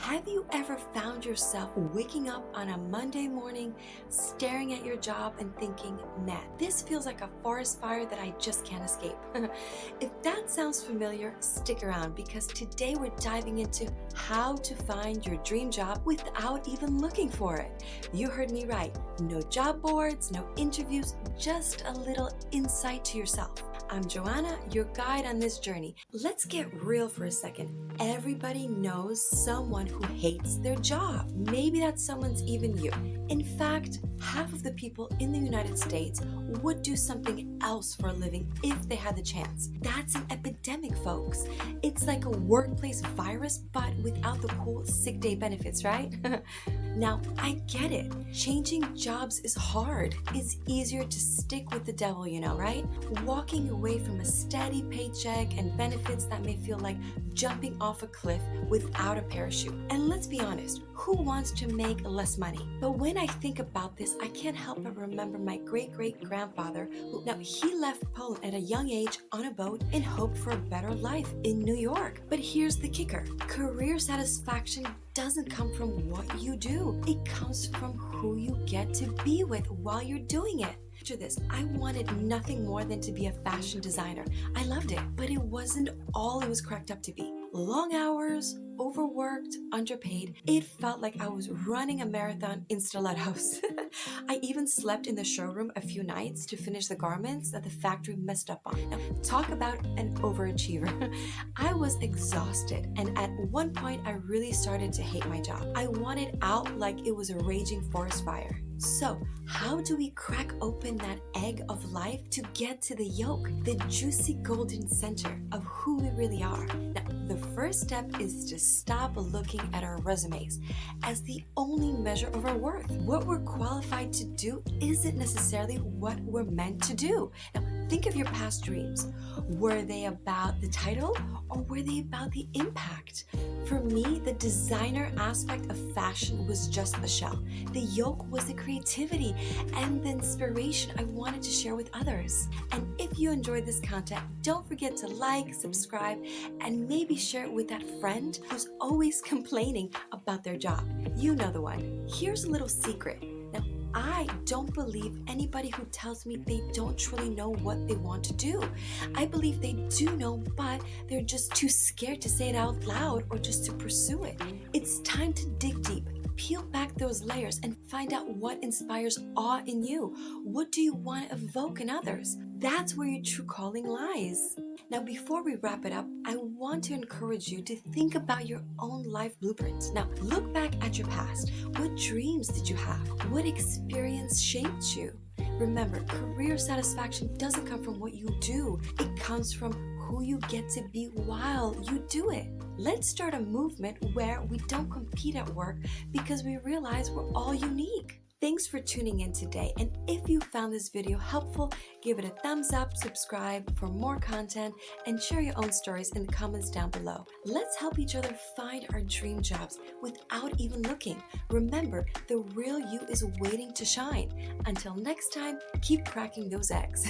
Have you ever found yourself waking up on a Monday morning, staring at your job and thinking, man, this feels like a forest fire that I just can't escape? If that sounds familiar, stick around because today we're diving into how to find your dream job without even looking for it. You heard me right. No job boards, no interviews, just a little insight to yourself. I'm Joanna, your guide on this journey. Let's get real for a second. Everybody knows someone who hates their job. Maybe that someone's even you. In fact, half of the people in the United States would do something else for a living if they had the chance. That's an epidemic, folks. It's like a workplace virus, but without the cool sick day benefits, right? Now, I get it. Changing jobs is hard. It's easier to stick with the devil, right? Walking away from a steady paycheck and benefits that may feel like jumping off a cliff without a parachute. And let's be honest, who wants to make less money? But when I think about this, I can't help but remember my great-great-grandfather who, now he left Poland at a young age on a boat in hope for a better life in New York. But here's the kicker. Career satisfaction doesn't come from what you do. It comes from who you get to be with while you're doing it. Picture this, I wanted nothing more than to be a fashion designer. I loved it, but it wasn't all it was cracked up to be. Long hours, overworked, underpaid. It felt like I was running a marathon in stilettos. I even slept in the showroom a few nights to finish the garments that the factory messed up on. Now, talk about an overachiever. I was exhausted, and at one point I really started to hate my job. I wanted out like it was a raging forest fire. So, how do we crack open that egg of life to get to the yolk, the juicy golden center of who we really are? Now, the first step is to stop looking at our resumes as the only measure of our worth. What we're qualified to do isn't necessarily what we're meant to do. Now, think of your past dreams. Were they about the title or were they about the impact? For me, the designer aspect of fashion was just the shell. The yolk was the creativity and the inspiration I wanted to share with others. And if you enjoyed this content, don't forget to like, subscribe, and maybe share it with that friend who's always complaining about their job. You know the one. Here's a little secret. Now, I don't believe anybody who tells me they don't truly know what they want to do. I believe they do know, but they're just too scared to say it out loud or just to pursue it. It's time to dig deep. Peel back those layers and find out what inspires awe in you. What do you want to evoke in others? That's where your true calling lies. Now, before we wrap it up, I want to encourage you to think about your own life blueprint. Now, look back at your past. What dreams did you have? What experience shaped you? Remember, career satisfaction doesn't come from what you do. It comes from who you get to be while you do it. Let's start a movement where we don't compete at work because we realize we're all unique. Thanks for tuning in today, and if you found this video helpful, give it a thumbs up, subscribe for more content, and share your own stories in the comments down below. Let's help each other find our dream jobs without even looking. Remember, the real you is waiting to shine. Until next time, keep cracking those eggs.